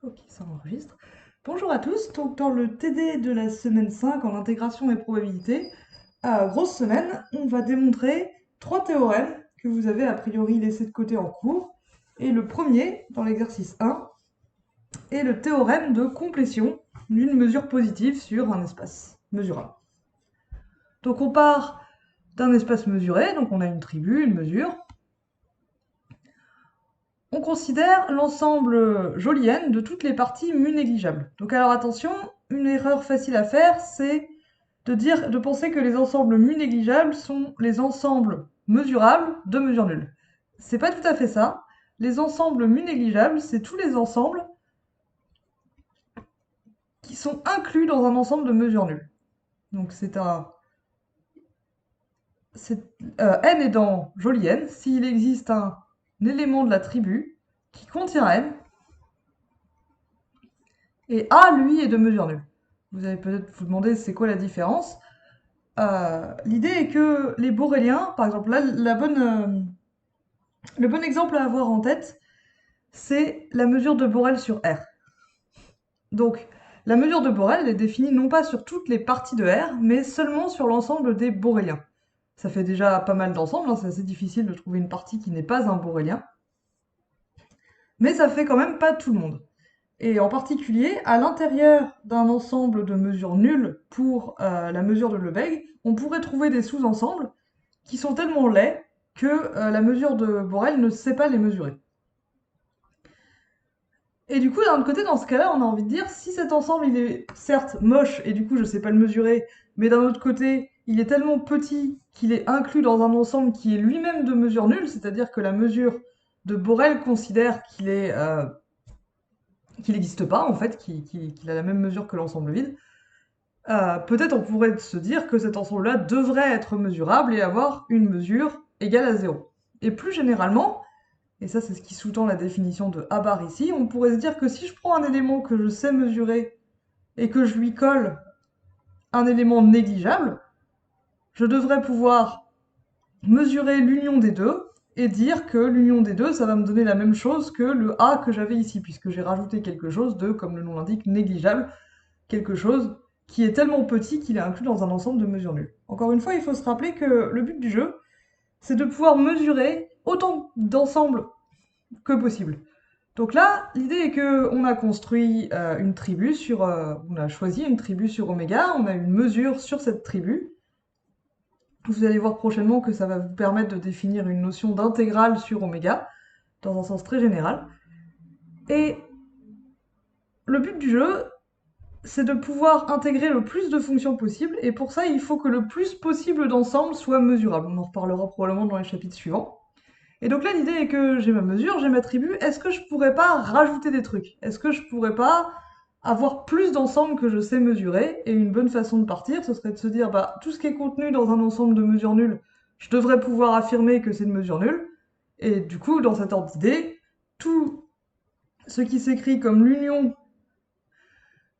Ok, ça enregistre. Bonjour à tous, donc dans le TD de la semaine 5 en intégration et probabilité, grosse semaine, on va démontrer trois théorèmes que vous avez a priori laissés de côté en cours. Et le premier, dans l'exercice 1, est le théorème de complétion d'une mesure positive sur un espace mesurable. Donc on part d'un espace mesuré, donc on a une tribu, une mesure. On considère l'ensemble joli n de toutes les parties mu négligeables. Donc alors attention, une erreur facile à faire, c'est de penser que les ensembles mu négligeables sont les ensembles mesurables de mesure nulle. C'est pas tout à fait ça. Les ensembles mu négligeables, c'est tous les ensembles qui sont inclus dans un ensemble de mesure nulle. Donc n est dans joli n s'il existe un élément de la tribu qui contient n, et A, lui, est de mesure nulle. Vous allez peut-être vous demander c'est quoi la différence. L'idée est que les boréliens, par exemple, là, le bon exemple à avoir en tête, c'est la mesure de Borel sur R. Donc, la mesure de Borel elle est définie non pas sur toutes les parties de R, mais seulement sur l'ensemble des boréliens. Ça fait déjà pas mal d'ensembles, hein, c'est assez difficile de trouver une partie qui n'est pas un borélien, mais ça fait quand même pas tout le monde. Et en particulier, à l'intérieur d'un ensemble de mesures nulles pour la mesure de Lebesgue, on pourrait trouver des sous-ensembles qui sont tellement laids que la mesure de Borel ne sait pas les mesurer. Et du coup, d'un autre côté, dans ce cas-là, on a envie de dire, si cet ensemble, il est certes moche, et du coup, je sais pas le mesurer, mais d'un autre côté, il est tellement petit qu'il est inclus dans un ensemble qui est lui-même de mesure nulle, c'est-à-dire que la mesure de Borel considère qu'il n'existe pas, en fait, qu'il a la même mesure que l'ensemble vide, peut-être on pourrait se dire que cet ensemble-là devrait être mesurable et avoir une mesure égale à 0. Et plus généralement, et ça c'est ce qui sous-tend la définition de A bar ici, on pourrait se dire que si je prends un élément que je sais mesurer et que je lui colle un élément négligeable, je devrais pouvoir mesurer l'union des deux et dire que l'union des deux, ça va me donner la même chose que le A que j'avais ici, puisque j'ai rajouté quelque chose de, comme le nom l'indique, négligeable, quelque chose qui est tellement petit qu'il est inclus dans un ensemble de mesures nulles. Encore une fois, il faut se rappeler que le but du jeu, c'est de pouvoir mesurer autant d'ensembles que possible. Donc là, l'idée est que on a construit une tribu on a choisi une tribu sur oméga, on a une mesure sur cette tribu. Vous allez voir prochainement que ça va vous permettre de définir une notion d'intégrale sur oméga, dans un sens très général. Et le but du jeu, c'est de pouvoir intégrer le plus de fonctions possible, et pour ça, il faut que le plus possible d'ensembles soit mesurable. On en reparlera probablement dans les chapitres suivants. Et donc là, l'idée est que j'ai ma mesure, j'ai ma tribu, est-ce que je pourrais pas rajouter des trucs? Est-ce que je pourrais pas avoir plus d'ensembles que je sais mesurer? Et une bonne façon de partir, ce serait de se dire, bah, tout ce qui est contenu dans un ensemble de mesures nulles, je devrais pouvoir affirmer que c'est une mesure nulle. Et du coup, dans cet ordre d'idée, tout ce qui s'écrit comme l'union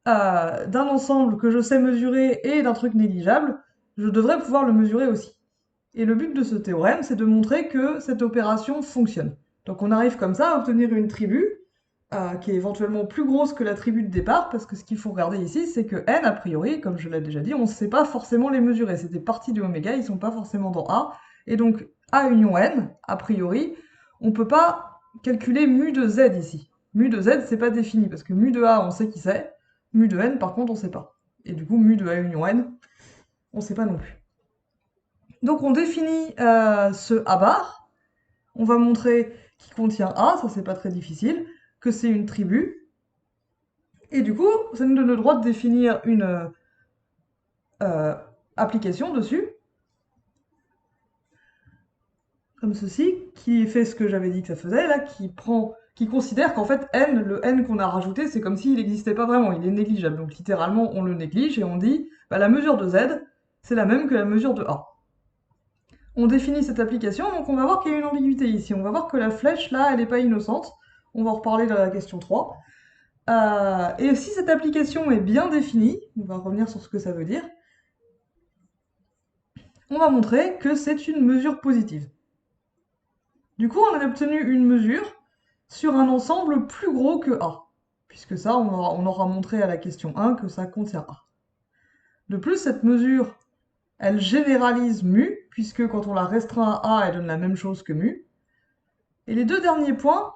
d'un ensemble que je sais mesurer et d'un truc négligeable, je devrais pouvoir le mesurer aussi. Et le but de ce théorème, c'est de montrer que cette opération fonctionne. Donc on arrive comme ça à obtenir une tribu qui est éventuellement plus grosse que la tribu de départ, parce que ce qu'il faut regarder ici, c'est que n, a priori, comme je l'ai déjà dit, on ne sait pas forcément les mesurer. C'est des parties de oméga, ils sont pas forcément dans A. Et donc A union n, a priori, on peut pas calculer mu de z ici. Mu de z, c'est pas défini, parce que mu de A, on sait qui c'est. Mu de n, par contre, on sait pas. Et du coup, mu de A union n, on sait pas non plus. Donc on définit ce A bar, on va montrer qu'il contient A, ça c'est pas très difficile, que c'est une tribu, et du coup ça nous donne le droit de définir une application dessus, comme ceci, qui fait ce que j'avais dit que ça faisait, là, qui considère qu'en fait n, le n qu'on a rajouté, c'est comme s'il n'existait pas vraiment, il est négligeable. Donc littéralement on le néglige et on dit, bah, la mesure de z, c'est la même que la mesure de A. On définit cette application, donc on va voir qu'il y a une ambiguïté ici. On va voir que la flèche, là, elle n'est pas innocente. On va en reparler dans la question 3. Et si cette application est bien définie, on va revenir sur ce que ça veut dire, on va montrer que c'est une mesure positive. Du coup, on a obtenu une mesure sur un ensemble plus gros que A, puisque ça, on aura montré à la question 1 que ça contient A. De plus, cette mesure, elle généralise mu, puisque quand on la restreint à A, elle donne la même chose que mu. Et les deux derniers points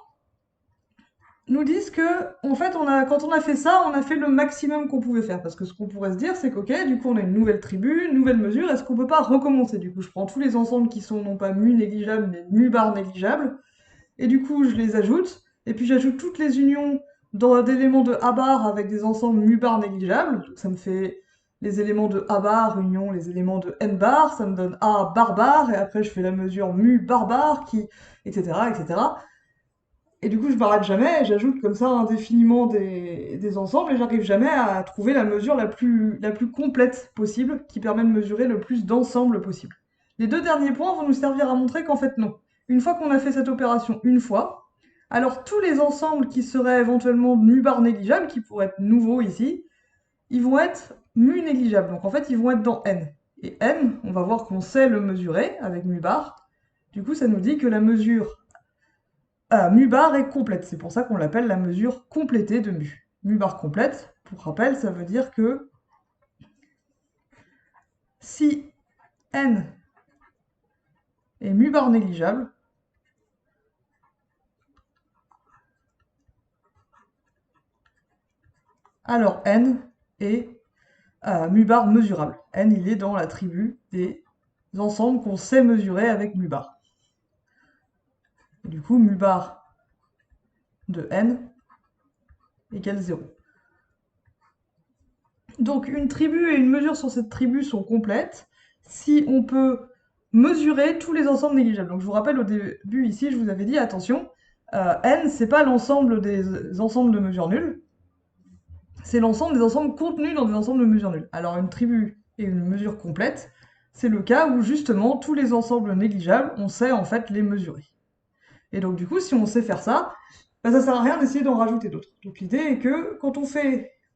nous disent que, en fait, quand on a fait ça, on a fait le maximum qu'on pouvait faire. Parce que ce qu'on pourrait se dire, c'est qu'ok, du coup, on a une nouvelle tribu, une nouvelle mesure, est-ce qu'on peut pas recommencer? Du coup, je prends tous les ensembles qui sont non pas mu négligeable, mais mu bar négligeable, et du coup, je les ajoute, et puis j'ajoute toutes les unions d'éléments de A bar avec des ensembles mu bar négligeables. Donc ça me fait les éléments de A bar union les éléments de N bar, ça me donne A bar bar, et après je fais la mesure mu bar bar, etc., etc. Et du coup, je m'arrête jamais, et j'ajoute comme ça indéfiniment des ensembles, et j'arrive jamais à trouver la mesure la plus complète possible, qui permet de mesurer le plus d'ensembles possible. Les deux derniers points vont nous servir à montrer qu'en fait non. Une fois qu'on a fait cette opération une fois, alors tous les ensembles qui seraient éventuellement mu bar négligeables, qui pourraient être nouveaux ici, ils vont être mu négligeables. Donc en fait, ils vont être dans n. Et n, on va voir qu'on sait le mesurer avec mu bar. Du coup, ça nous dit que la mesure mu bar est complète. C'est pour ça qu'on l'appelle la mesure complétée de mu. Mu bar complète, pour rappel, ça veut dire que si n est mu bar négligeable, alors n est mu bar mesurable. N, il est dans la tribu des ensembles qu'on sait mesurer avec mu bar. Et du coup, mu bar de n égale 0. Donc une tribu et une mesure sur cette tribu sont complètes si on peut mesurer tous les ensembles négligeables. Donc je vous rappelle au début ici, je vous avais dit attention, n c'est pas l'ensemble des ensembles de mesures nulles, c'est l'ensemble des ensembles contenus dans des ensembles de mesures nulles. Alors une tribu et une mesure complète, c'est le cas où justement tous les ensembles négligeables, on sait en fait les mesurer. Et donc du coup, si on sait faire ça, bah, ça sert à rien d'essayer d'en rajouter d'autres. Donc l'idée est que quand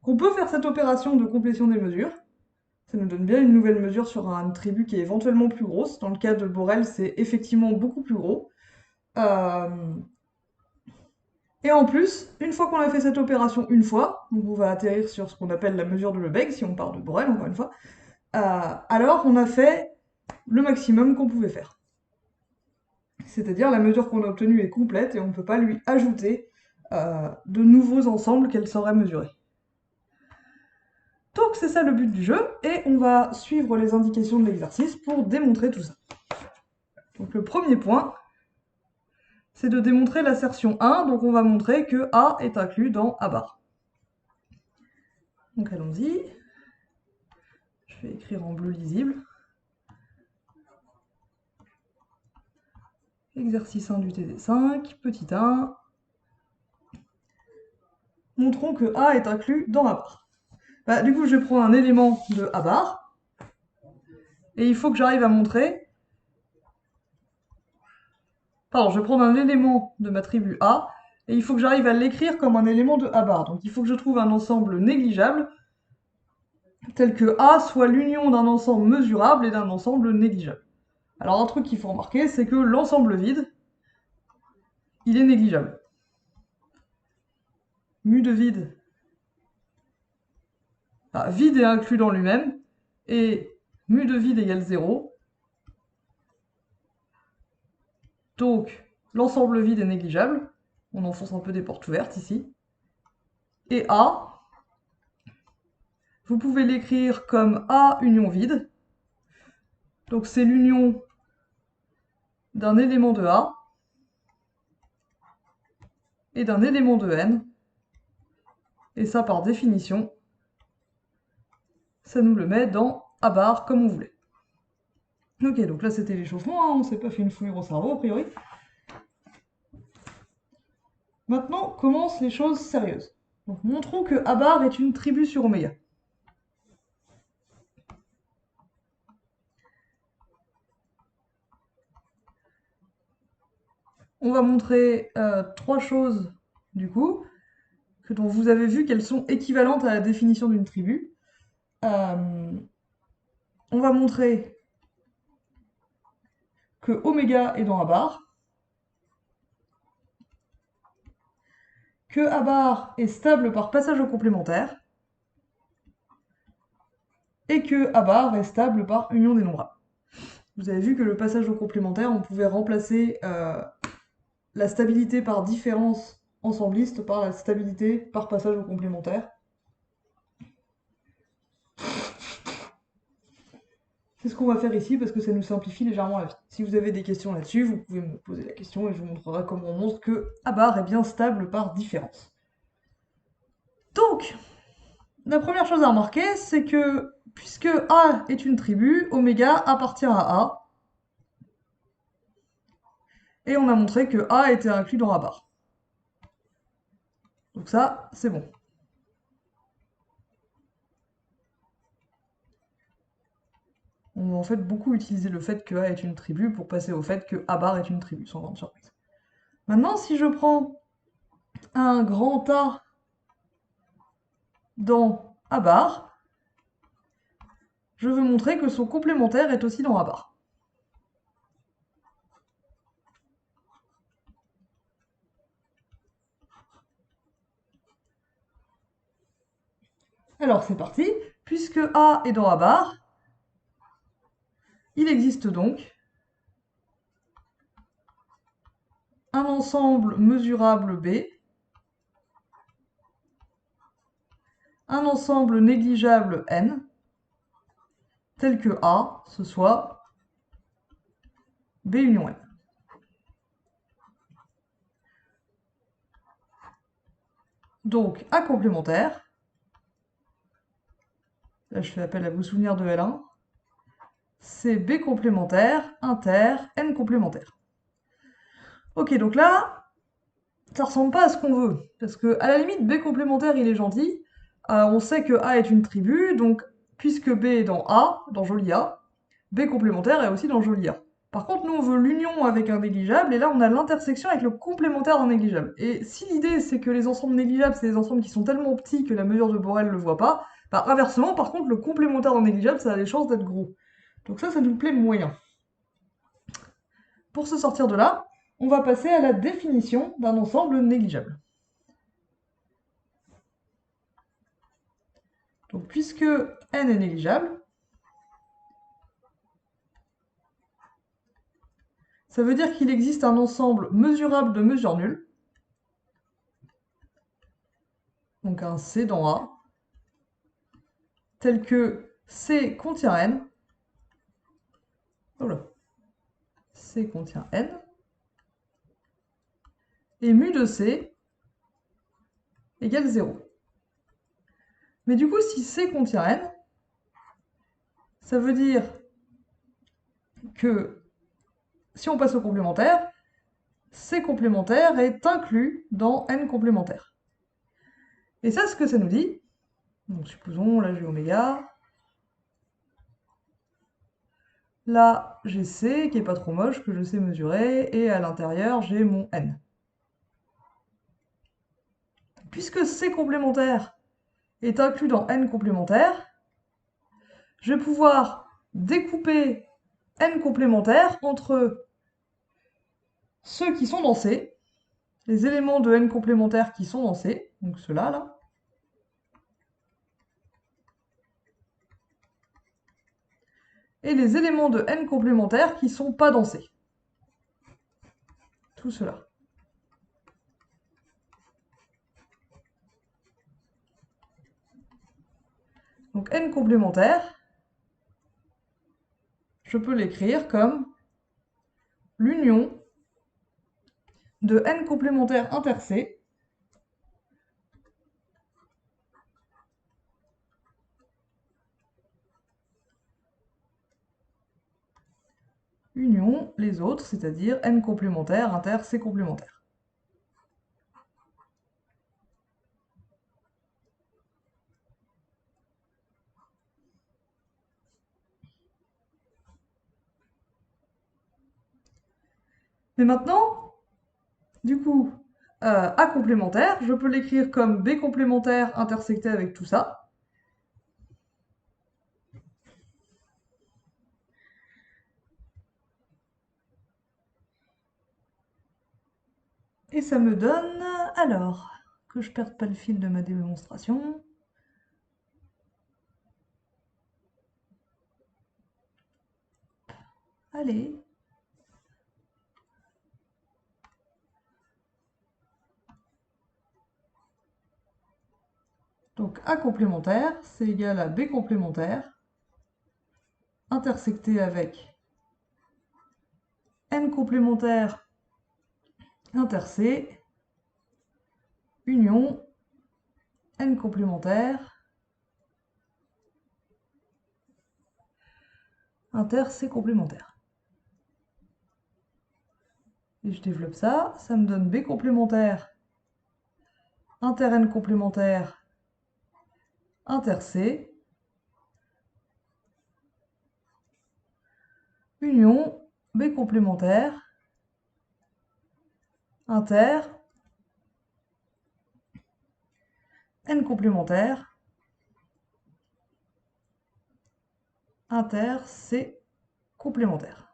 qu'on peut faire cette opération de complétion des mesures, ça nous donne bien une nouvelle mesure sur une tribu qui est éventuellement plus grosse. Dans le cas de Borel, c'est effectivement beaucoup plus gros. Euh, Et en plus, une fois qu'on a fait cette opération une fois, donc on va atterrir sur ce qu'on appelle la mesure de Lebesgue, si on part de Borel, encore une fois, alors on a fait le maximum qu'on pouvait faire. C'est-à-dire la mesure qu'on a obtenue est complète et on ne peut pas lui ajouter de nouveaux ensembles qu'elle saurait mesurer. Donc c'est ça le but du jeu, et on va suivre les indications de l'exercice pour démontrer tout ça. Donc le premier point, c'est de démontrer l'assertion 1, donc on va montrer que A est inclus dans A bar. Donc allons-y. Je vais écrire en bleu lisible. Exercice 1 du TD5, petit 1. Montrons que A est inclus dans A bar. Bah, du coup, je prends un élément de A bar, et il faut que j'arrive à montrer... Pardon, je vais prendre un élément de ma tribu A, et il faut que j'arrive à l'écrire comme un élément de A bar. Donc il faut que je trouve un ensemble négligeable, tel que A soit l'union d'un ensemble mesurable et d'un ensemble négligeable. Alors un truc qu'il faut remarquer, c'est que l'ensemble vide, il est négligeable. Mu de vide, vide est inclus dans lui-même, et mu de vide égale 0. Donc l'ensemble vide est négligeable. On enfonce un peu des portes ouvertes ici. Et A, vous pouvez l'écrire comme A union vide. Donc c'est l'union d'un élément de A et d'un élément de N. Et ça, par définition, ça nous le met dans A bar comme on voulait. Ok, donc là c'était l'échauffement, hein, on s'est pas fait une fouille au cerveau a priori. Maintenant commencent les choses sérieuses. Donc montrons que A bar est une tribu sur oméga. On va montrer trois choses du coup, dont vous avez vu qu'elles sont équivalentes à la définition d'une tribu. On va montrer que oméga est dans A bar, que A bar est stable par passage au complémentaire et que A bar est stable par union des nombres A. Vous avez vu que le passage au complémentaire, on pouvait remplacer la stabilité par différence ensembliste par la stabilité par passage au complémentaire. C'est ce qu'on va faire ici parce que ça nous simplifie légèrement la vie. Si vous avez des questions là-dessus, vous pouvez me poser la question et je vous montrerai comment on montre que A bar est bien stable par différence. Donc, la première chose à remarquer, c'est que puisque A est une tribu, oméga appartient à A. Et on a montré que A était inclus dans A bar. Donc ça, c'est bon. On va en fait beaucoup utiliser le fait que A est une tribu pour passer au fait que A bar est une tribu, sans grande surprise. Maintenant, si je prends un grand A dans A bar, je veux montrer que son complémentaire est aussi dans A bar. Alors c'est parti, puisque A est dans A bar, il existe donc un ensemble mesurable B, un ensemble négligeable N, tel que A, ce soit B union N. Donc A complémentaire, là je fais appel à vos souvenirs de L1, c'est B complémentaire, inter, N complémentaire. Ok, donc là, ça ressemble pas à ce qu'on veut, parce que à la limite, B complémentaire, il est gentil, on sait que A est une tribu, donc puisque B est dans A, dans joli A, B complémentaire est aussi dans joli A. Par contre, nous, on veut l'union avec un négligeable, et là, on a l'intersection avec le complémentaire d'un négligeable. Et si l'idée, c'est que les ensembles négligeables, c'est des ensembles qui sont tellement petits que la mesure de Borel ne le voit pas, bah, inversement, par contre, le complémentaire d'un négligeable, ça a des chances d'être gros. Donc ça nous plaît moyen. Pour se sortir de là, on va passer à la définition d'un ensemble négligeable. Donc, puisque n est négligeable, ça veut dire qu'il existe un ensemble mesurable de mesure nulle, donc un C dans A, tel que C contient n, voilà, C contient n, et mu de C égale 0. Mais du coup, si C contient n, ça veut dire que si on passe au complémentaire, C complémentaire est inclus dans n complémentaire. Et ça, ce que ça nous dit, donc supposons, là j'ai oméga, là j'ai C qui est pas trop moche, que je sais mesurer, et à l'intérieur j'ai mon n. Puisque C complémentaire est inclus dans n complémentaire, je vais pouvoir découper n complémentaire entre ceux qui sont dans C, les éléments de n complémentaire qui sont dans C, donc ceux-là, là, et les éléments de n complémentaire qui sont pas dans C. Tout cela. Donc n complémentaire, je peux l'écrire comme l'union de n complémentaire inter C union les autres, c'est-à-dire n complémentaire inter C complémentaire. Mais maintenant, du coup, A complémentaire, je peux l'écrire comme B complémentaire intersecté avec tout ça. Et ça me donne, alors, que je perde pas le fil de ma démonstration. Allez. Donc A complémentaire, c'est égal à B complémentaire, intersecté avec N complémentaire inter C, union N complémentaire inter C complémentaire. Et je développe ça, ça me donne B complémentaire inter N complémentaire inter C, union B complémentaire inter N complémentaire inter C complémentaire.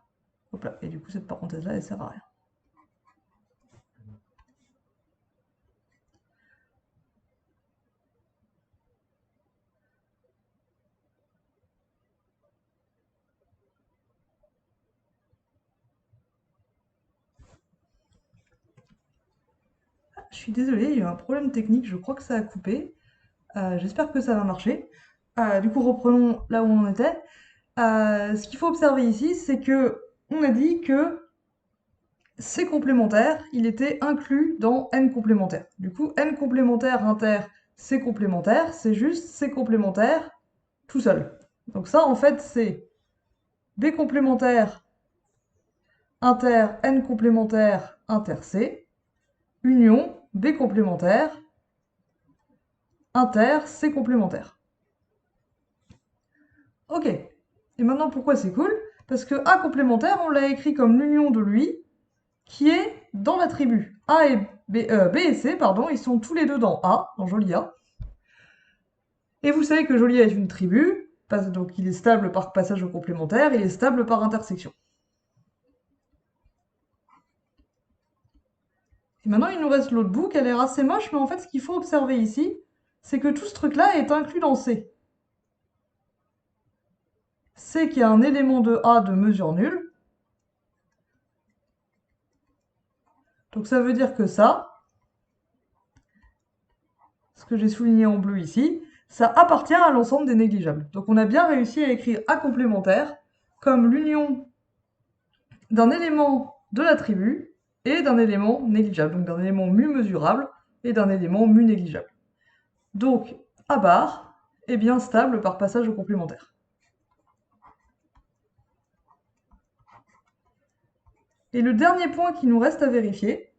Hop là. Et du coup, cette parenthèse-là, elle sert à rien. Je suis désolée, il y a eu un problème technique, je crois que ça a coupé. J'espère que ça va marcher. Du coup, reprenons là où on en était. Ce qu'il faut observer ici, c'est que on a dit que C complémentaire, il était inclus dans N complémentaire. Du coup, N complémentaire inter C complémentaire, c'est juste C complémentaire tout seul. Donc ça, en fait, c'est B complémentaire inter N complémentaire inter C, union B complémentaire inter C complémentaire. Ok. Et maintenant, pourquoi c'est cool? Parce que A complémentaire, on l'a écrit comme l'union de lui, qui est dans l'attribut. B et C, pardon, ils sont tous les deux dans A, dans joli A. Et vous savez que joli A est une tribu, donc il est stable par passage au complémentaire, il est stable par intersection. Et maintenant, il nous reste l'autre bout, qui a l'air assez moche, mais en fait, ce qu'il faut observer ici, c'est que tout ce truc-là est inclus dans C. C qui a un élément de A de mesure nulle. Donc ça veut dire que ça, ce que j'ai souligné en bleu ici, ça appartient à l'ensemble des négligeables. Donc on a bien réussi à écrire A complémentaire comme l'union d'un élément de l'attribut et d'un élément négligeable, donc d'un élément mu mesurable et d'un élément mu négligeable. Donc A bar est bien stable par passage au complémentaire. Et le dernier point qui nous reste à vérifier,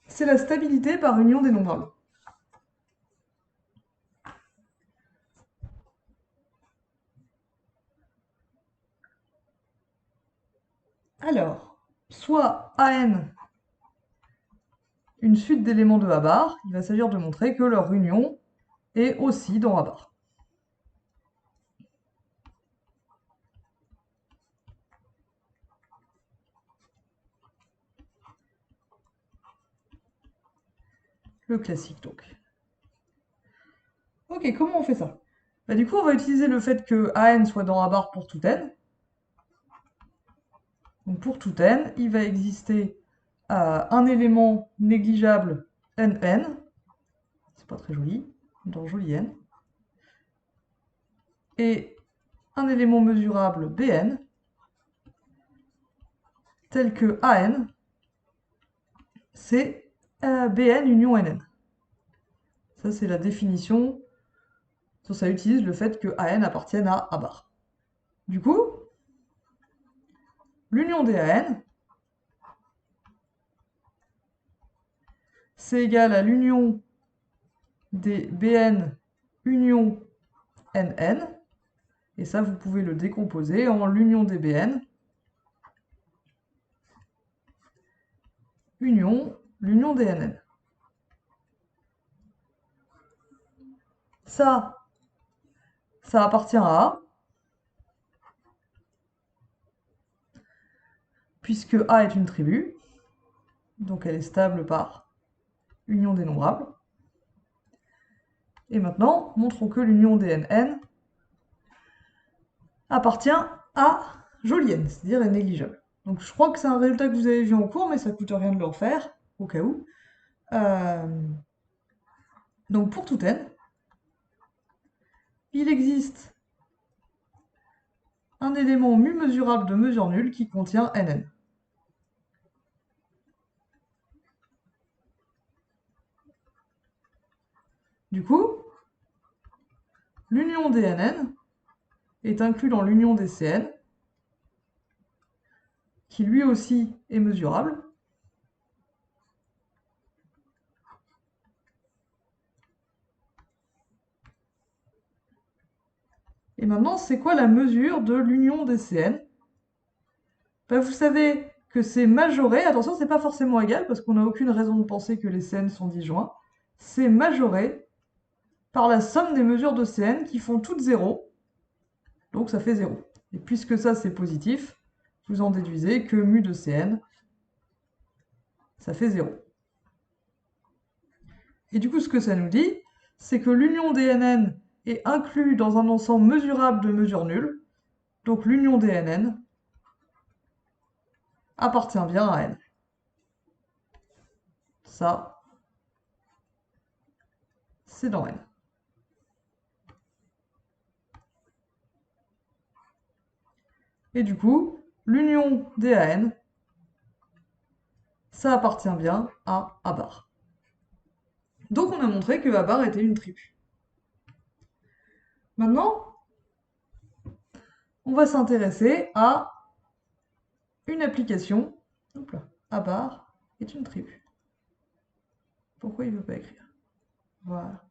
c'est la stabilité par union dénombrable. Alors, soit AN, une suite d'éléments de A bar, il va s'agir de montrer que leur union est aussi dans A bar. Le classique donc. Ok, comment on fait ça? Bah, du coup, on va utiliser le fait que AN soit dans A bar pour tout n. Donc pour tout n, il va exister un élément négligeable nn, c'est pas très joli, dans joli n, et un élément mesurable bn, tel que an, c'est bn union nn. Ça, c'est la définition. Ça utilise le fait que an appartienne à A bar. Du coup, l'union des AN, c'est égal à l'union des BN union NN. Et ça, vous pouvez le décomposer en l'union des BN union l'union des NN. Ça appartient à A, puisque A est une tribu, donc elle est stable par union dénombrable. Et maintenant, montrons que l'union DNN appartient à jolie n, c'est-à-dire est négligeable. Donc je crois que c'est un résultat que vous avez vu en cours, mais ça coûte rien de le refaire, au cas où. Donc pour tout n, il existe un élément mu mesurable de mesure nulle qui contient nn. Du coup, l'union DNN est inclus dans l'union DCN, qui lui aussi est mesurable. Et maintenant, c'est quoi la mesure de l'union DCN? Ben, vous savez que c'est majoré, attention, c'est pas forcément égal, parce qu'on n'a aucune raison de penser que les CN sont disjoints. C'est majoré par la somme des mesures de CN qui font toutes 0, donc ça fait 0. Et puisque ça c'est positif, vous en déduisez que mu de Cn, ça fait 0. Et du coup, ce que ça nous dit, c'est que l'union DNN est inclue dans un ensemble mesurable de mesures nulles, donc l'union DNN appartient bien à n. Ça, c'est dans n. Et du coup, l'union DAN, ça appartient bien à A bar. Donc on a montré que A bar était une triple. Maintenant, on va s'intéresser à une application. Hop là, A bar est une triple. Pourquoi il ne veut pas écrire? Voilà.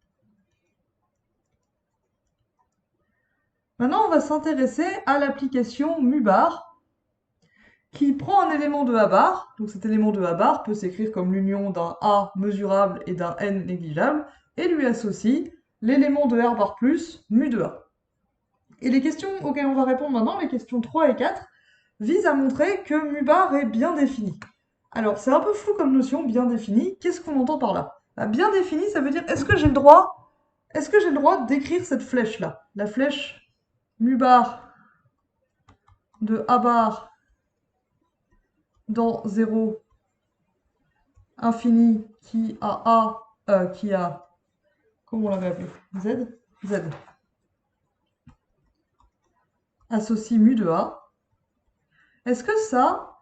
Maintenant, on va s'intéresser à l'application mu bar qui prend un élément de A bar. Donc cet élément de A bar peut s'écrire comme l'union d'un A mesurable et d'un N négligeable et lui associe l'élément de R bar plus mu de A. Et les questions auxquelles on va répondre maintenant, les questions 3 et 4, visent à montrer que mu bar est bien défini. Alors, c'est un peu flou comme notion, bien défini. Qu'est-ce qu'on entend par là? Bien défini, ça veut dire est-ce que j'ai le droit d'écrire cette flèche-là? La flèche mu bar de A bar dans 0 infini qui a comment on l'avait appelé? Z associe mu de A. Est-ce que ça,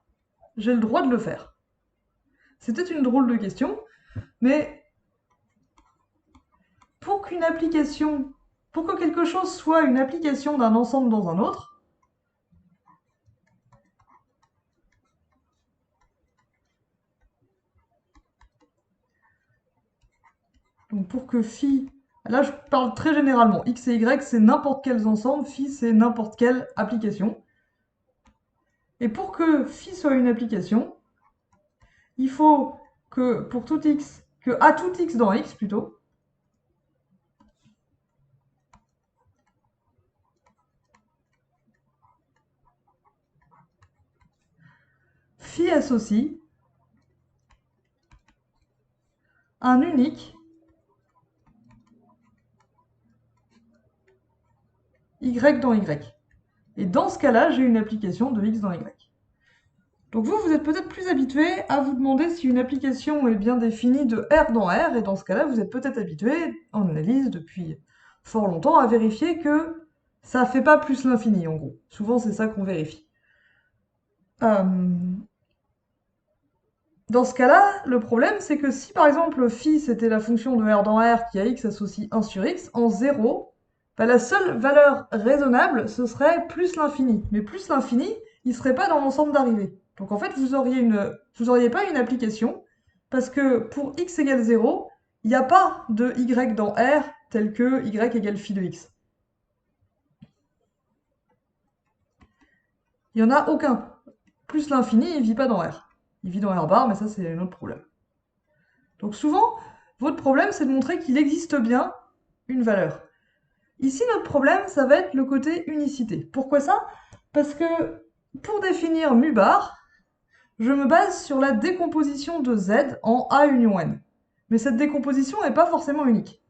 j'ai le droit de le faire? C'était une drôle de question, mais pour que quelque chose soit une application d'un ensemble dans un autre, donc pour que phi, là je parle très généralement, x et y c'est n'importe quels ensembles, phi c'est n'importe quelle application. Et pour que phi soit une application, il faut que pour tout x, que à tout x dans x plutôt, phi associe un unique y dans y. Et dans ce cas-là, j'ai une application de x dans y. Donc vous êtes peut-être plus habitué à vous demander si une application est bien définie de R dans R, et dans ce cas-là, vous êtes peut-être habitué, en analyse depuis fort longtemps, à vérifier que ça ne fait pas plus l'infini, en gros. Souvent, c'est ça qu'on vérifie. Dans ce cas-là, le problème, c'est que si par exemple phi c'était la fonction de R dans R qui a x associe 1 sur x, en 0, bah, la seule valeur raisonnable, ce serait plus l'infini. Mais plus l'infini, il ne serait pas dans l'ensemble d'arrivée. Donc en fait, vous auriez pas une application, parce que pour x égale 0, il n'y a pas de y dans R tel que y égale phi de x. Il n'y en a aucun. Plus l'infini, il ne vit pas dans R. Il vit dans R bar, mais ça c'est un autre problème. Donc souvent, votre problème, c'est de montrer qu'il existe bien une valeur. Ici, notre problème, ça va être le côté unicité. Pourquoi ça? Parce que pour définir mu bar, je me base sur la décomposition de Z en A union N. Mais cette décomposition n'est pas forcément unique.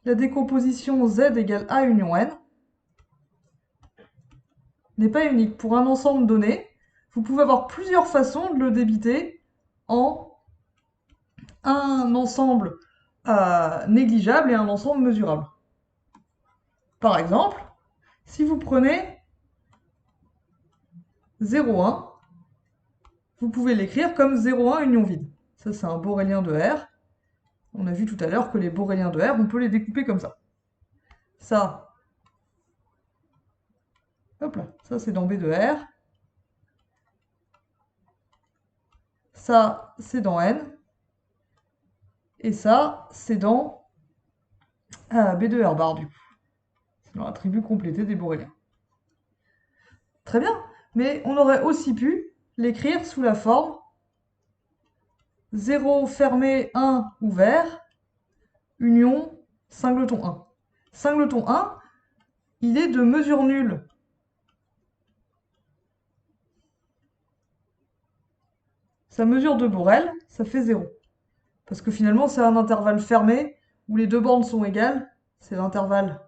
la décomposition Z égale A union N n'est pas unique. Pour un ensemble donné, vous pouvez avoir plusieurs façons de le débiter en un ensemble négligeable et un ensemble mesurable. Par exemple, si vous prenez 0,1, vous pouvez l'écrire comme 0,1 union vide. Ça, c'est un borélien de R. On a vu tout à l'heure que les boréliens de R, on peut les découper comme ça. Ça, hop là, ça c'est dans B de R. Ça, c'est dans N. Et ça, c'est dans B de R bar, du coup. C'est dans l'attribut complété des boréliens. Très bien, mais on aurait aussi pu l'écrire sous la forme 0 fermé 1 ouvert, union singleton 1. Singleton 1, il est de mesure nulle. Sa mesure de Borel, ça fait 0. Parce que finalement, c'est un intervalle fermé où les deux bornes sont égales. C'est l'intervalle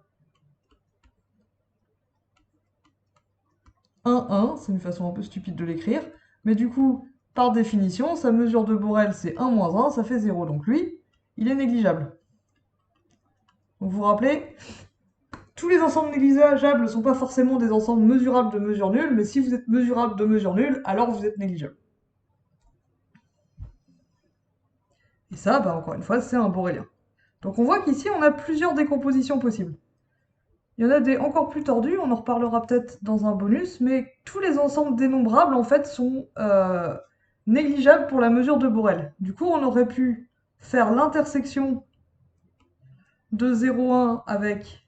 1, 1. C'est une façon un peu stupide de l'écrire. Mais du coup, par définition, sa mesure de Borel, c'est 1 moins 1, ça fait 0. Donc lui, il est négligeable. Donc vous vous rappelez, tous les ensembles négligeables ne sont pas forcément des ensembles mesurables de mesure nulle, mais si vous êtes mesurable de mesure nulle, alors vous êtes négligeable. Et ça, bah, encore une fois, c'est un borélien. Donc on voit qu'ici, on a plusieurs décompositions possibles. Il y en a des encore plus tordus, on en reparlera peut-être dans un bonus, mais tous les ensembles dénombrables, en fait, sont négligeables pour la mesure de Borel. Du coup, on aurait pu faire l'intersection de 0,1 avec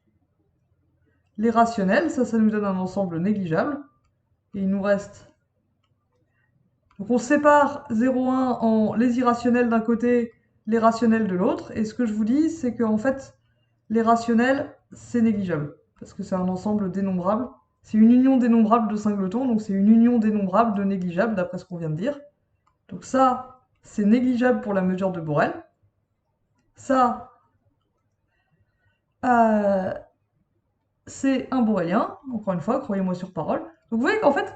les rationnels, ça nous donne un ensemble négligeable. Et il nous reste... Donc on sépare 0,1 en les irrationnels d'un côté, les rationnels de l'autre, et ce que je vous dis, c'est qu'en fait, les rationnels, c'est négligeable, parce que c'est un ensemble dénombrable. C'est une union dénombrable de singletons, donc c'est une union dénombrable de négligeable, d'après ce qu'on vient de dire. Donc ça, c'est négligeable pour la mesure de Borel. Ça, c'est un borélien, encore une fois, croyez-moi sur parole. Donc vous voyez qu'en fait,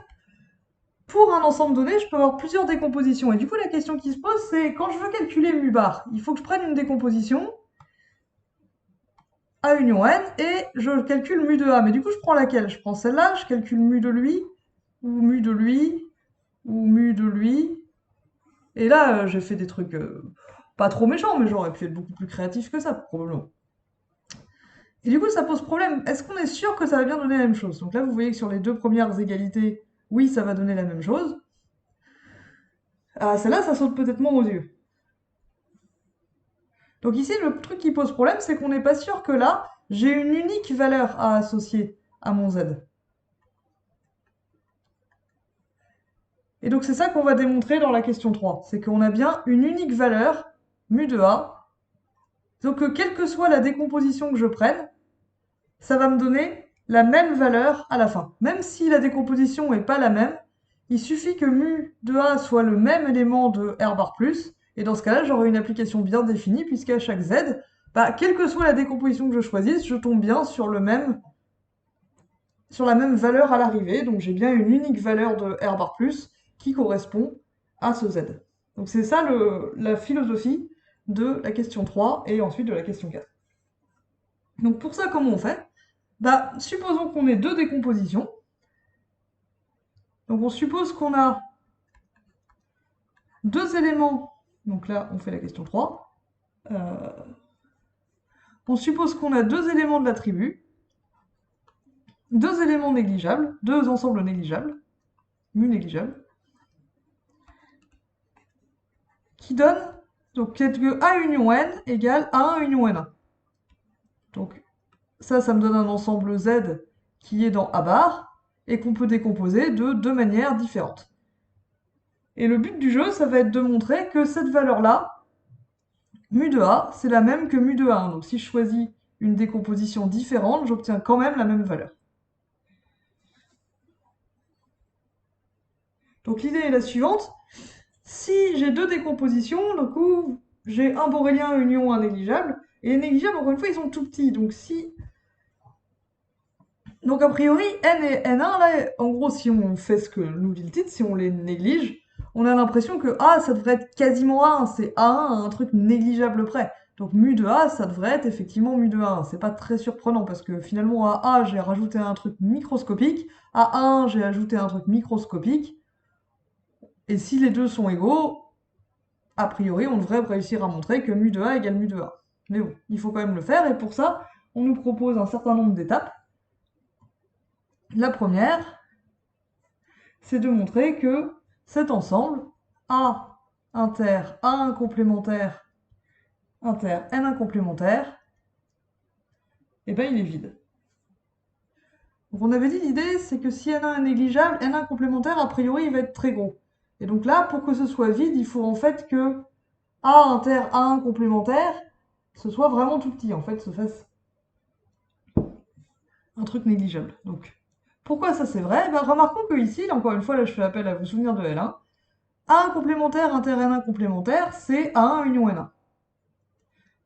pour un ensemble donné, je peux avoir plusieurs décompositions. Et du coup, la question qui se pose, c'est quand je veux calculer mu bar, il faut que je prenne une décomposition A union N et je calcule mu de A. Mais du coup, je prends laquelle? Je prends celle-là, je calcule mu de lui, ou mu de lui, ou mu de lui. Et là, j'ai fait des trucs pas trop méchants, mais j'aurais pu être beaucoup plus créatif que ça, probablement. Et du coup, ça pose problème. Est-ce qu'on est sûr que ça va bien donner la même chose? Donc là, vous voyez que sur les deux premières égalités, oui, ça va donner la même chose. Ah, celle-là, ça saute peut-être moins aux yeux. Donc ici, le truc qui pose problème, c'est qu'on n'est pas sûr que là, j'ai une unique valeur à associer à mon Z. Et donc c'est ça qu'on va démontrer dans la question 3. C'est qu'on a bien une unique valeur, mu de A. Donc quelle que soit la décomposition que je prenne, ça va me donner la même valeur à la fin. Même si la décomposition n'est pas la même, il suffit que mu de A soit le même élément de R bar plus, et dans ce cas-là, j'aurai une application bien définie, puisqu'à chaque Z, bah, quelle que soit la décomposition que je choisisse, je tombe bien sur la même valeur à l'arrivée, donc j'ai bien une unique valeur de R bar plus qui correspond à ce Z. Donc c'est ça la philosophie de la question 3 et ensuite de la question 4. Donc pour ça, comment on fait? Bah, supposons qu'on ait deux décompositions. Donc on suppose qu'on a deux éléments. Donc là, on fait la question 3. On suppose qu'on a deux éléments de l'attribut, deux éléments négligeables, deux ensembles négligeables, mu négligeable, qui donnent donc que A union N égale A1 union N1. Donc ça me donne un ensemble Z qui est dans A bar et qu'on peut décomposer de deux manières différentes. Et le but du jeu, ça va être de montrer que cette valeur-là, mu de A, c'est la même que mu de A1. Donc si je choisis une décomposition différente, j'obtiens quand même la même valeur. Donc l'idée est la suivante. Si j'ai deux décompositions, du coup, j'ai un borélien union un négligeable, Et les négligeables, encore une fois, ils sont tout petits. Donc a priori, n et n1, là, en gros, si on fait ce que nous dit le titre, si on les néglige, on a l'impression que A, ça devrait être quasiment A1, c'est A1 à un truc négligeable près. Donc mu de A, ça devrait être effectivement mu de A1. C'est pas très surprenant parce que finalement à A, j'ai rajouté un truc microscopique, à A1, j'ai ajouté un truc microscopique, et si les deux sont égaux, a priori, on devrait réussir à montrer que mu de A égale mu de A. Mais bon, il faut quand même le faire, et pour ça, on nous propose un certain nombre d'étapes. La première, c'est de montrer que cet ensemble, A inter A1 complémentaire inter N1 complémentaire, eh ben il est vide. Donc on avait dit l'idée, c'est que si N1 est négligeable, N1 complémentaire, a priori, il va être très gros. Et donc là, pour que ce soit vide, il faut en fait que A inter A1 complémentaire, ce soit vraiment tout petit, en fait, se fasse un truc négligeable. Donc, pourquoi ça c'est vrai? Ben, remarquons que ici, encore une fois, là je fais appel à vos souvenirs de L1, A1 complémentaire inter N1 complémentaire, c'est A1 union N1.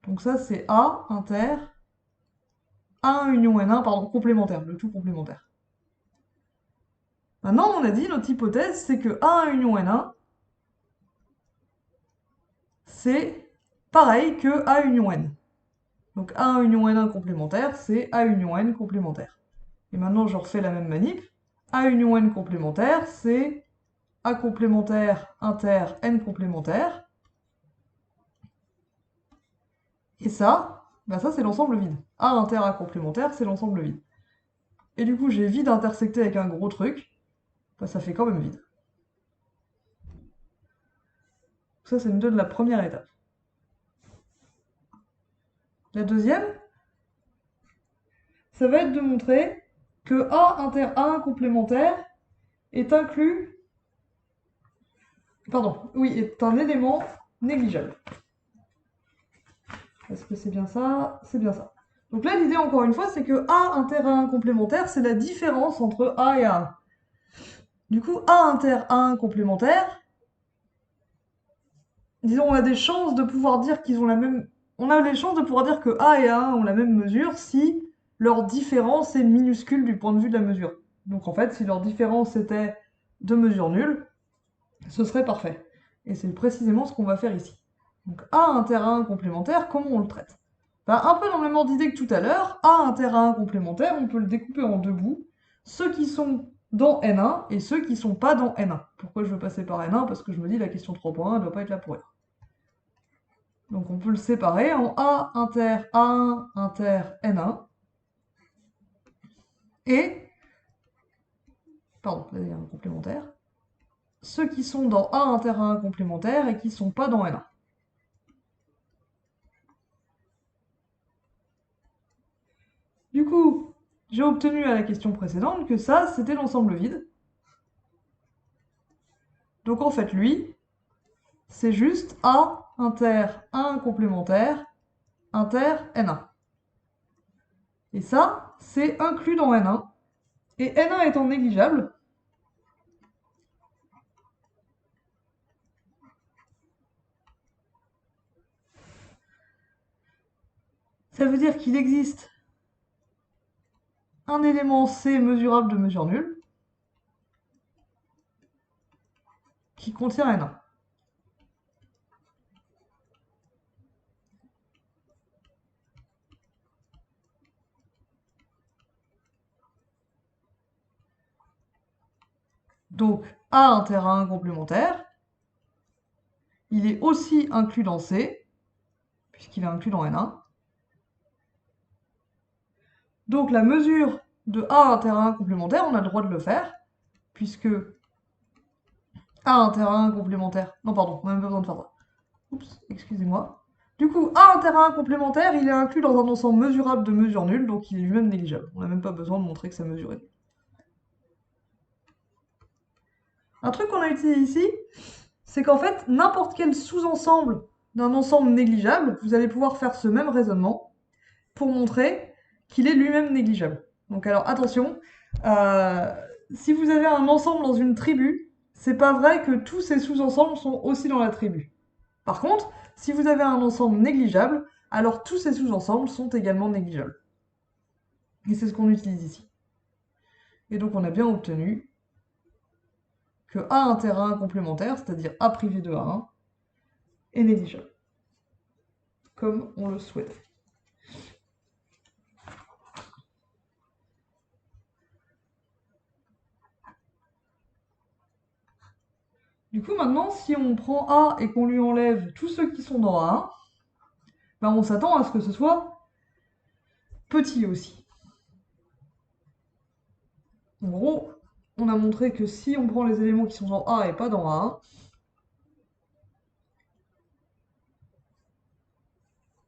Donc ça c'est A inter A1 union N1, pardon, complémentaire, le tout complémentaire. Maintenant, on a dit, notre hypothèse, c'est que A1 union N1, c'est pareil que A union N. Donc A1 union N1 complémentaire, c'est A union N complémentaire. Et maintenant, je refais la même manip. A union N complémentaire, c'est A complémentaire inter N complémentaire. Et ça, bah ça c'est l'ensemble vide. A inter A complémentaire, c'est l'ensemble vide. Et du coup, j'ai vide intersecté avec un gros truc. Bah, ça fait quand même vide. Ça, ça nous donne la première étape. La deuxième, ça va être de montrer que A inter A1 complémentaire est inclus, pardon, oui, est un élément négligeable. Est-ce que c'est bien ça? C'est bien ça. Donc là, l'idée, encore une fois, c'est que A inter A1 complémentaire, c'est la différence entre A et A1. Du coup, A inter A1 complémentaire, disons, on a des chances de pouvoir dire qu'ils ont la même... On a les chances de pouvoir dire que A et A1 ont la même mesure si leur différence est minuscule du point de vue de la mesure. Donc en fait, si leur différence était de mesure nulle, ce serait parfait. Et c'est précisément ce qu'on va faire ici. Donc A inter A1 complémentaire, comment on le traite? Ben, un peu dans le même ordre d'idée que tout à l'heure, A inter A1 complémentaire, on peut le découper en deux bouts. Ceux qui sont dans N1 et ceux qui sont pas dans N1. Pourquoi je veux passer par N1? Parce que je me dis la question 3.1 ne doit pas être là pour rien. Donc on peut le séparer en A inter A1 inter N1 et, pardon, là il y a un complémentaire, ceux qui sont dans A inter A1 complémentaire et qui sont pas dans N1. Du coup, j'ai obtenu à la question précédente que ça, c'était l'ensemble vide. Donc en fait, lui, c'est juste A inter A1 complémentaire inter N1. Et ça, c'est inclus dans N1. Et N1 étant négligeable, ça veut dire qu'il existe un élément C mesurable de mesure nulle qui contient N1. Donc A inter A1 complémentaire, il est aussi inclus dans C, puisqu'il est inclus dans N1. Donc la mesure de A inter A1 complémentaire, on a le droit de le faire, puisque A inter A1 complémentaire... Non, pardon, on n'a même pas besoin de faire ça. Oups, excusez-moi. Du coup, A inter A1 complémentaire, il est inclus dans un ensemble mesurable de mesure nulle, donc il est lui-même négligeable. On n'a même pas besoin de montrer que sa mesure est nulle. Un truc qu'on a utilisé ici, c'est qu'en fait, n'importe quel sous-ensemble d'un ensemble négligeable, vous allez pouvoir faire ce même raisonnement pour montrer qu'il est lui-même négligeable. Donc alors attention, euh, si vous avez un ensemble dans une tribu, c'est pas vrai que tous ces sous-ensembles sont aussi dans la tribu. Par contre, si vous avez un ensemble négligeable, alors tous ces sous-ensembles sont également négligeables. Et c'est ce qu'on utilise ici. Et donc on a bien obtenu que A inter A1 complémentaire, c'est-à-dire A privé de A1, est négligeable, comme on le souhaitait. Du coup, maintenant, si on prend A et qu'on lui enlève tous ceux qui sont dans A1, ben on s'attend à ce que ce soit petit aussi. En gros, on a montré que si on prend les éléments qui sont dans A et pas dans A1,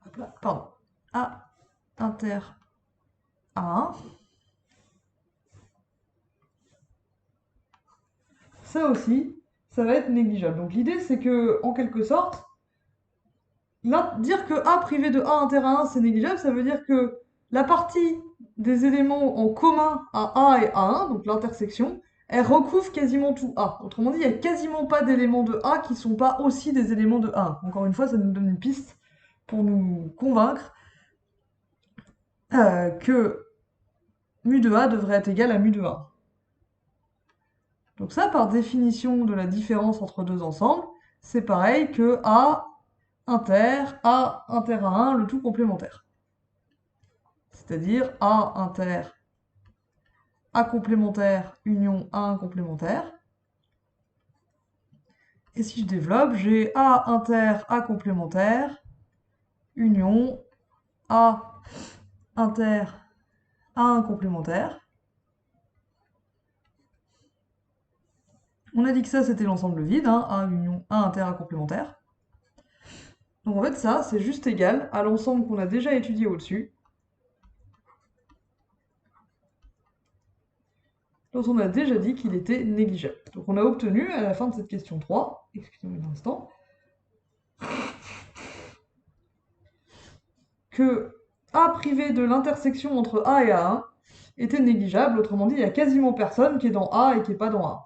hop là, pardon, A inter A1, ça aussi, ça va être négligeable. Donc l'idée, c'est que, en quelque sorte, là, dire que A privé de A inter A1, c'est négligeable, ça veut dire que la partie des éléments en commun à A et A1, donc l'intersection, elle recouvre quasiment tout A. Autrement dit, il n'y a quasiment pas d'éléments de A qui ne sont pas aussi des éléments de A1. Encore une fois, ça nous donne une piste pour nous convaincre que mu de A devrait être égal à mu de A. Donc ça, par définition de la différence entre deux ensembles, c'est pareil que A inter A1, le tout complémentaire. C'est-à-dire A inter A complémentaire union A1 complémentaire. Et si je développe, j'ai A inter A complémentaire union A inter A1 complémentaire. On a dit que ça c'était l'ensemble vide, hein, A union A inter A complémentaire. Donc en fait ça c'est juste égal à l'ensemble qu'on a déjà étudié au-dessus, dont on a déjà dit qu'il était négligeable. Donc on a obtenu à la fin de cette question 3, excusez-moi un instant, que A privé de l'intersection entre A et A1 était négligeable, autrement dit, il n'y a quasiment personne qui est dans A et qui n'est pas dans A.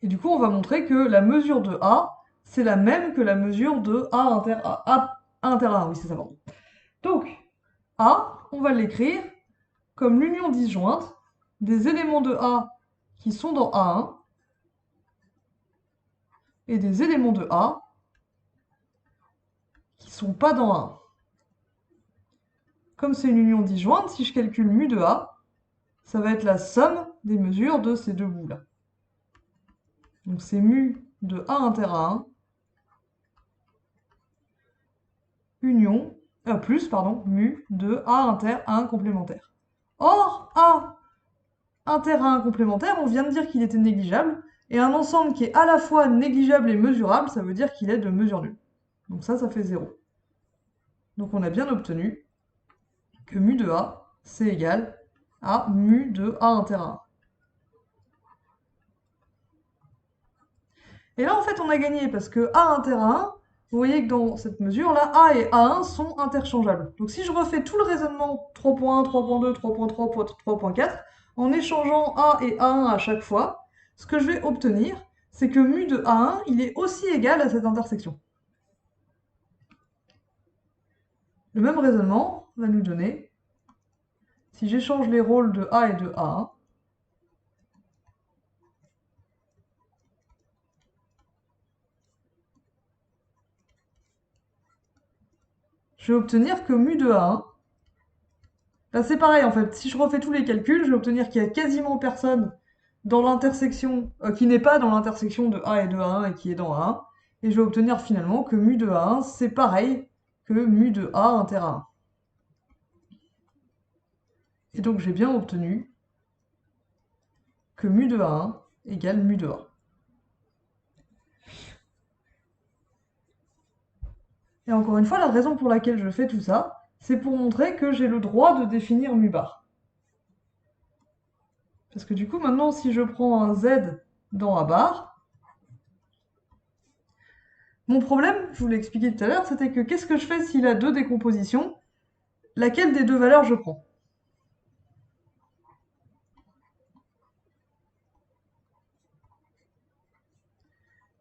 Et du coup, on va montrer que la mesure de A, c'est la même que la mesure de A inter A1, oui, c'est ça, pardon. Donc, A, on va l'écrire comme l'union disjointe des éléments de A qui sont dans A1 et des éléments de A qui ne sont pas dans A1. Comme c'est une union disjointe, si je calcule mu de A, ça va être la somme des mesures de ces deux bouts-là. Donc c'est mu de A inter A1 union, plus, pardon, mu de A inter A1 complémentaire. Or, A inter A1 complémentaire, on vient de dire qu'il était négligeable, et un ensemble qui est à la fois négligeable et mesurable, ça veut dire qu'il est de mesure nulle. Donc ça fait 0. Donc on a bien obtenu que mu de A, c'est égal à mu de A inter A1. Et là, en fait, on a gagné parce que A inter A1, vous voyez que dans cette mesure-là, A et A1 sont interchangeables. Donc si je refais tout le raisonnement 3.1, 3.2, 3.3, 3.4, en échangeant A et A1 à chaque fois, ce que je vais obtenir, c'est que mu de A1, il est aussi égal à cette intersection. Le même raisonnement va nous donner, si j'échange les rôles de A et de A1, je vais obtenir que mu de A1, là c'est pareil en fait, si je refais tous les calculs, je vais obtenir qu'il y a quasiment personne dans l'intersection, qui n'est pas dans l'intersection de A et de A1 et qui est dans A1, et je vais obtenir finalement que mu de A1 c'est pareil que mu de A inter A1. Et donc j'ai bien obtenu que mu de A1 égale mu de A. Et encore une fois, la raison pour laquelle je fais tout ça, c'est pour montrer que j'ai le droit de définir mu bar. Parce que du coup, maintenant, si je prends un z dans A bar, mon problème, je vous l'ai expliqué tout à l'heure, c'était que qu'est-ce que je fais s'il a deux décompositions? Laquelle des deux valeurs je prends?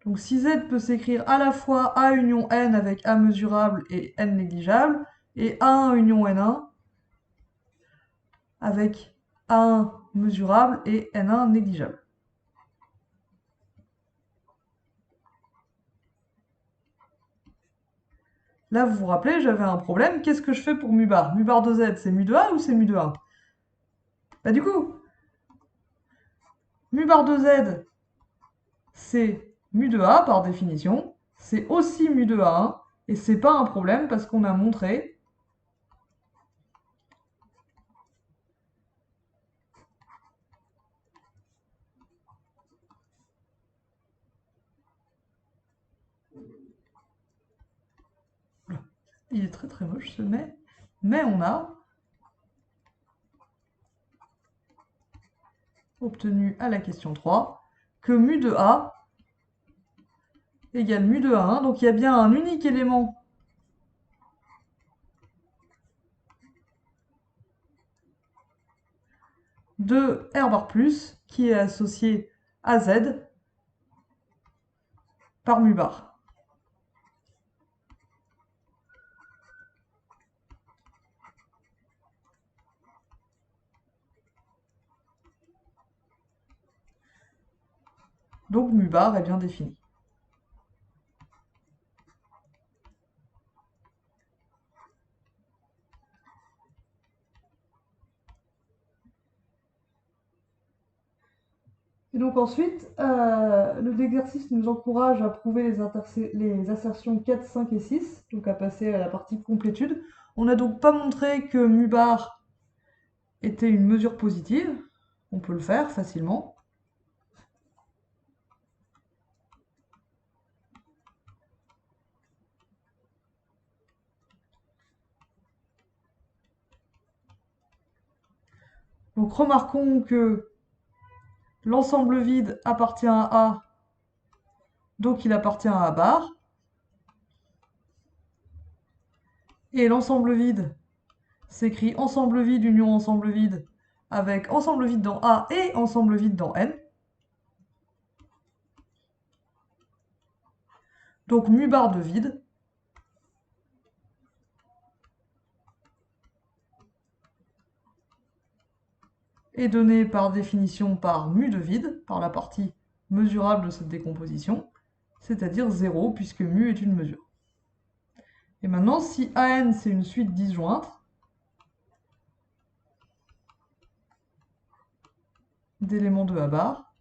Donc si Z peut s'écrire à la fois A union N avec A mesurable et N négligeable, et A1 union N1 avec A1 mesurable et N1 négligeable. Là, vous vous rappelez, j'avais un problème. Qu'est-ce que je fais pour mu bar? Mu bar de Z, c'est mu de A ou c'est mu de A? Bah du coup, mu bar de Z, c'est mu de A par définition. C'est aussi mu de A1. Et c'est pas un problème parce qu'on a montré il est très très moche ce mais on a obtenu à la question 3 que mu de A égale mu de A1. Donc il y a bien un unique élément de R bar plus qui est associé à Z par mu bar. Donc mu bar est bien défini. Et donc ensuite, l'exercice nous encourage à prouver les assertions 4, 5 et 6, donc à passer à la partie complétude. On n'a donc pas montré que mu bar était une mesure positive. On peut le faire facilement. Donc remarquons que l'ensemble vide appartient à A, donc il appartient à A bar. Et l'ensemble vide s'écrit ensemble vide union ensemble vide avec ensemble vide dans A et ensemble vide dans N. Donc mu bar de vide est donné par définition par mu de vide, par la partie mesurable de cette décomposition, c'est-à-dire 0 puisque mu est une mesure. Et maintenant, si AN c'est une suite disjointe d'éléments de A bar,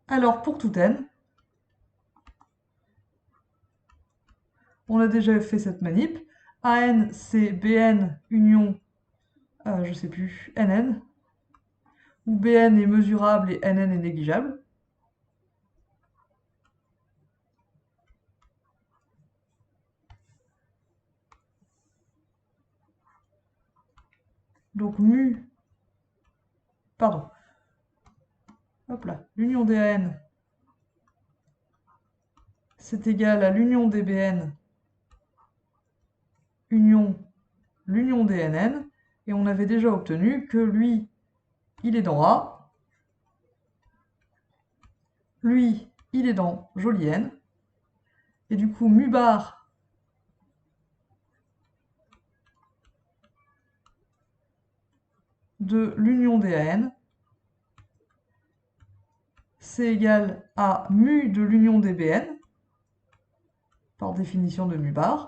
alors pour tout n, on a déjà fait cette manip, AN c'est BN union, je sais plus, NN, où BN est mesurable et NN est négligeable. Donc hop là, l'union des AN, c'est égal à l'union des BN, union l'union des NN, et on avait déjà obtenu que lui, il est dans A, lui, il est dans joli N, et du coup, mu bar de l'union des AN, c'est égal à mu de l'union des BN, par définition de mu bar.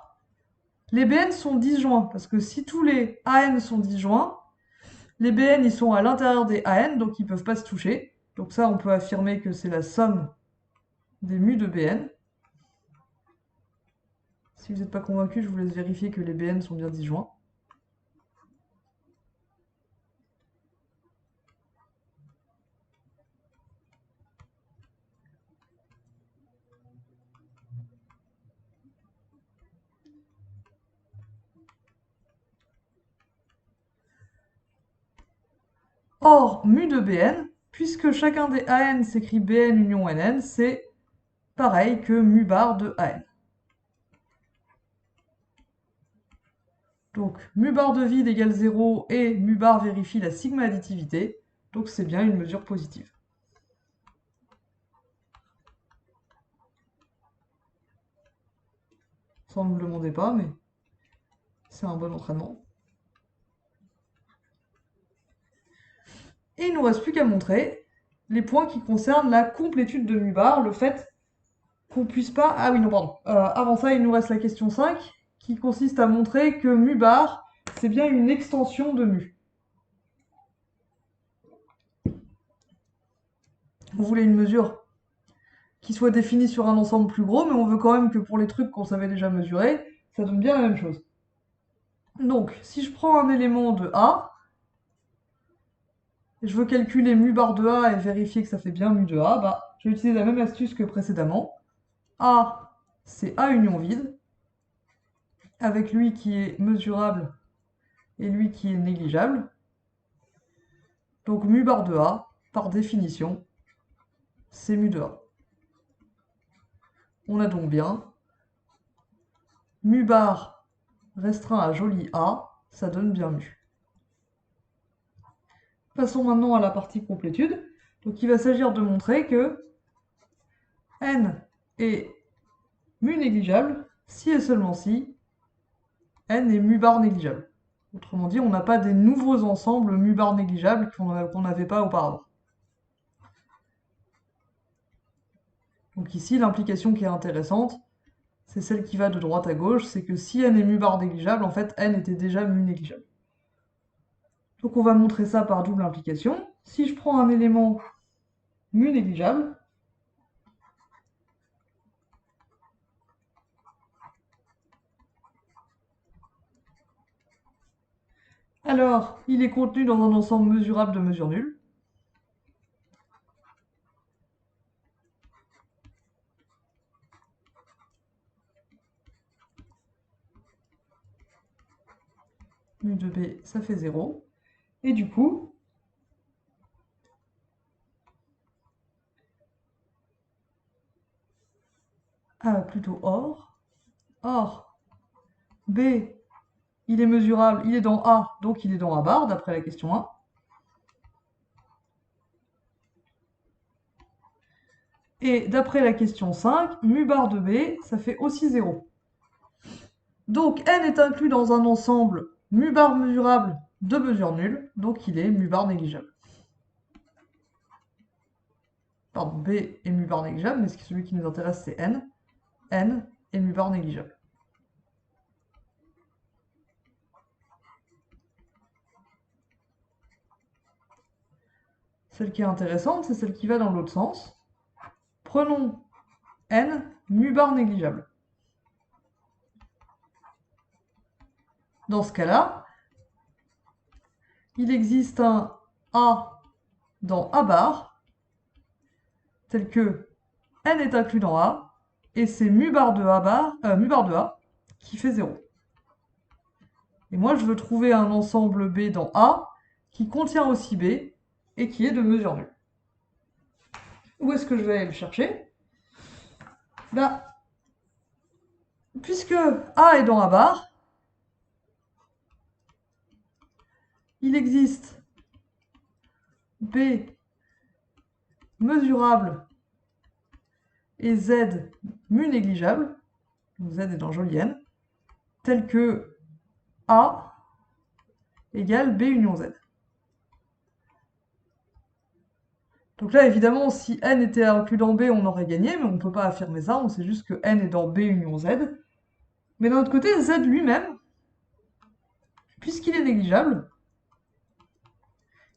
Les BN sont disjoints, parce que si tous les AN sont disjoints, les BN ils sont à l'intérieur des AN, donc ils ne peuvent pas se toucher. Donc ça, on peut affirmer que c'est la somme des mu de BN. Si vous n'êtes pas convaincu, je vous laisse vérifier que les BN sont bien disjoints. Or, mu de Bn, puisque chacun des AN s'écrit Bn union NN, c'est pareil que mu bar de AN. Donc, mu bar de vide égale 0 et mu bar vérifie la sigma additivité. Donc, c'est bien une mesure positive. Ça, ne me le demandez pas, mais c'est un bon entraînement. Et il ne nous reste plus qu'à montrer les points qui concernent la complétude de mu bar, le fait qu'on puisse pas... Ah oui, non, pardon. Avant ça, il nous reste la question 5, qui consiste à montrer que mu bar, c'est bien une extension de mu. Vous voulez une mesure qui soit définie sur un ensemble plus gros, mais on veut quand même que pour les trucs qu'on savait déjà mesurer, ça donne bien la même chose. Donc, si je prends un élément de A, et je veux calculer mu bar de A et vérifier que ça fait bien mu de A, bah, je vais utiliser la même astuce que précédemment. A, c'est A union vide, avec lui qui est mesurable et lui qui est négligeable. Donc mu bar de A, par définition, c'est mu de A. On a donc bien mu bar restreint à joli A, ça donne bien mu. Passons maintenant à la partie complétude. Donc il va s'agir de montrer que n est mu négligeable si et seulement si n est mu bar négligeable. Autrement dit, on n'a pas des nouveaux ensembles mu bar négligeables qu'on n'avait pas auparavant. Donc ici, l'implication qui est intéressante, c'est celle qui va de droite à gauche, c'est que si n est mu bar négligeable, en fait n était déjà mu négligeable. Donc on va montrer ça par double implication. Si je prends un élément mu négligeable, alors il est contenu dans un ensemble mesurable de mesure nulle. Mu de B, ça fait 0. Et du coup, plutôt or, B, il est mesurable, il est dans A, donc il est dans A bar, d'après la question 1. Et d'après la question 5, mu bar de B, ça fait aussi 0. Donc n est inclus dans un ensemble mu bar mesurable de mesure nulle, donc il est mu bar négligeable. Pardon, B est mu bar négligeable, mais celui qui nous intéresse c'est n. N est mu bar négligeable. Celle qui est intéressante, c'est celle qui va dans l'autre sens. Prenons n, mu bar négligeable. Dans ce cas-là, il existe un A dans A bar, tel que n est inclus dans A, et c'est mu bar de A qui fait 0. Et moi, je veux trouver un ensemble B dans A qui contient aussi B et qui est de mesure nulle. Où est-ce que je vais aller le chercher? Ben, puisque A est dans A bar, il existe B mesurable et Z mu négligeable, donc Z est dans joli n, tel que A égale B union Z. Donc là, évidemment, si n était inclus dans B, on aurait gagné, mais on ne peut pas affirmer ça, on sait juste que n est dans B union Z. Mais d'un autre côté, Z lui-même, puisqu'il est négligeable,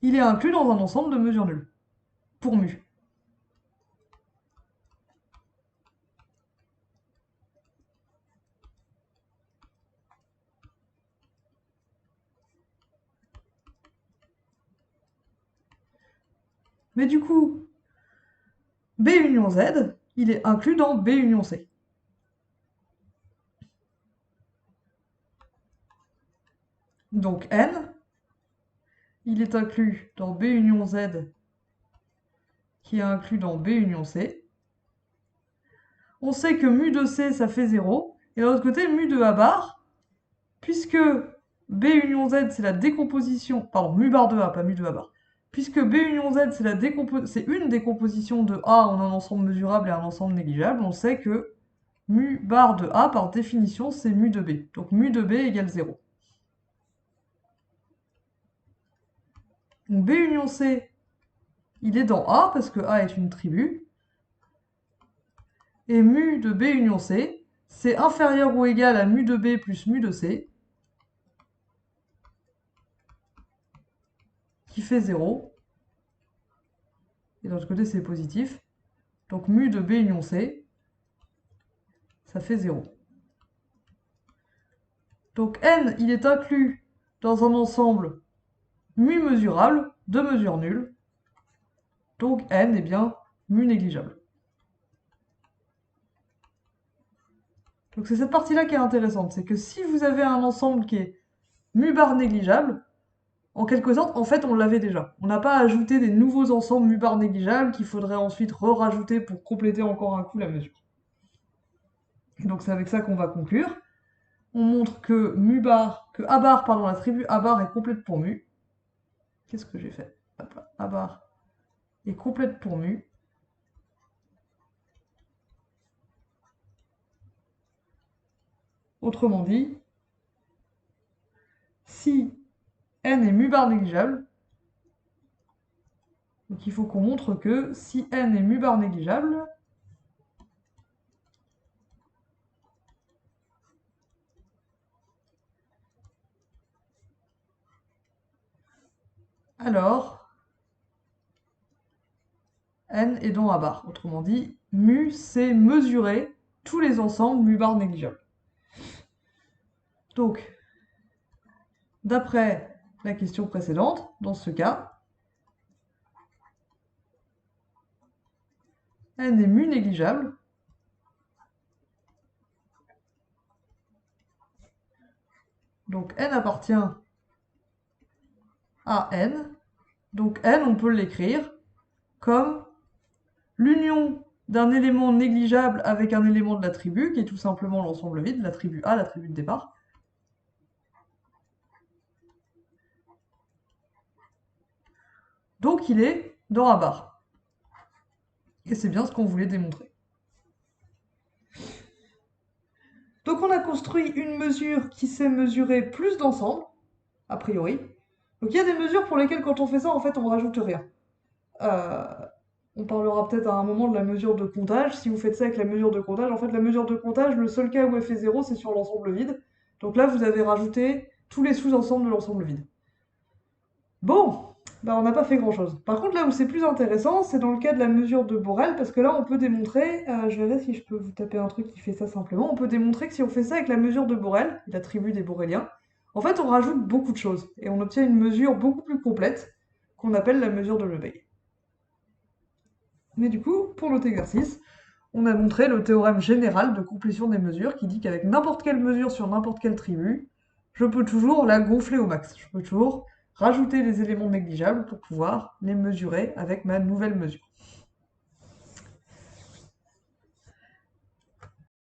il est inclus dans un ensemble de mesures nulles, pour mu. Mais du coup, B union Z, il est inclus dans B union C. Donc n, il est inclus dans B union Z, qui est inclus dans B union C. On sait que mu de C, ça fait 0. Et de l'autre côté, mu de A bar, puisque B union Z, c'est la décomposition, pardon, mu bar de A, pas mu de A bar. Puisque B union Z, c'est une décomposition de A en un ensemble mesurable et un ensemble négligeable, on sait que mu bar de A, par définition, c'est mu de B. Donc mu de B égale 0. Donc B union C, il est dans A, parce que A est une tribu. Et mu de B union C, c'est inférieur ou égal à mu de B plus mu de C, qui fait 0. Et de l'autre côté, c'est positif. Donc mu de B union C, ça fait 0. Donc n, il est inclus dans un ensemble mu mesurable, de mesure nulle. Donc n est bien mu négligeable. Donc c'est cette partie-là qui est intéressante, c'est que si vous avez un ensemble qui est mu bar négligeable, en quelque sorte, en fait, on l'avait déjà. On n'a pas ajouté des nouveaux ensembles mu bar négligeables qu'il faudrait ensuite rajouter pour compléter encore un coup la mesure. Et donc c'est avec ça qu'on va conclure. On montre que A bar, pardon, la tribu A bar est complète pour mu. Qu'est-ce que j'ai fait? Hop là. A bar est complète pour mu. Autrement dit, si n est mu bar négligeable, donc il faut qu'on montre que si n est mu bar négligeable, alors n est dans A bar. Autrement dit, mu, c'est mesurer tous les ensembles mu bar négligeables. Donc, d'après la question précédente, dans ce cas, n est mu négligeable. Donc n appartient à n. Donc n, on peut l'écrire comme l'union d'un élément négligeable avec un élément de la tribu, qui est tout simplement l'ensemble vide, la tribu A, la tribu de départ. Donc il est dans A bar. Et c'est bien ce qu'on voulait démontrer. Donc on a construit une mesure qui sait mesurer plus d'ensembles, a priori. Donc il y a des mesures pour lesquelles quand on fait ça, en fait, on ne rajoute rien. On parlera peut-être à un moment de la mesure de comptage. Si vous faites ça avec la mesure de comptage, en fait, la mesure de comptage, le seul cas où elle fait 0, c'est sur l'ensemble vide. Donc là, vous avez rajouté tous les sous-ensembles de l'ensemble vide. Bon, bah on n'a pas fait grand-chose. Par contre, là où c'est plus intéressant, c'est dans le cas de la mesure de Borel, parce que là, on peut démontrer, je verrai si je peux vous taper un truc qui fait ça simplement, on peut démontrer que si on fait ça avec la mesure de Borel, la tribu des Boréliens, en fait, on rajoute beaucoup de choses, et on obtient une mesure beaucoup plus complète, qu'on appelle la mesure de Lebesgue. Mais du coup, pour notre exercice, on a montré le théorème général de complétion des mesures qui dit qu'avec n'importe quelle mesure sur n'importe quelle tribu, je peux toujours la gonfler au max. Je peux toujours rajouter des éléments négligeables pour pouvoir les mesurer avec ma nouvelle mesure.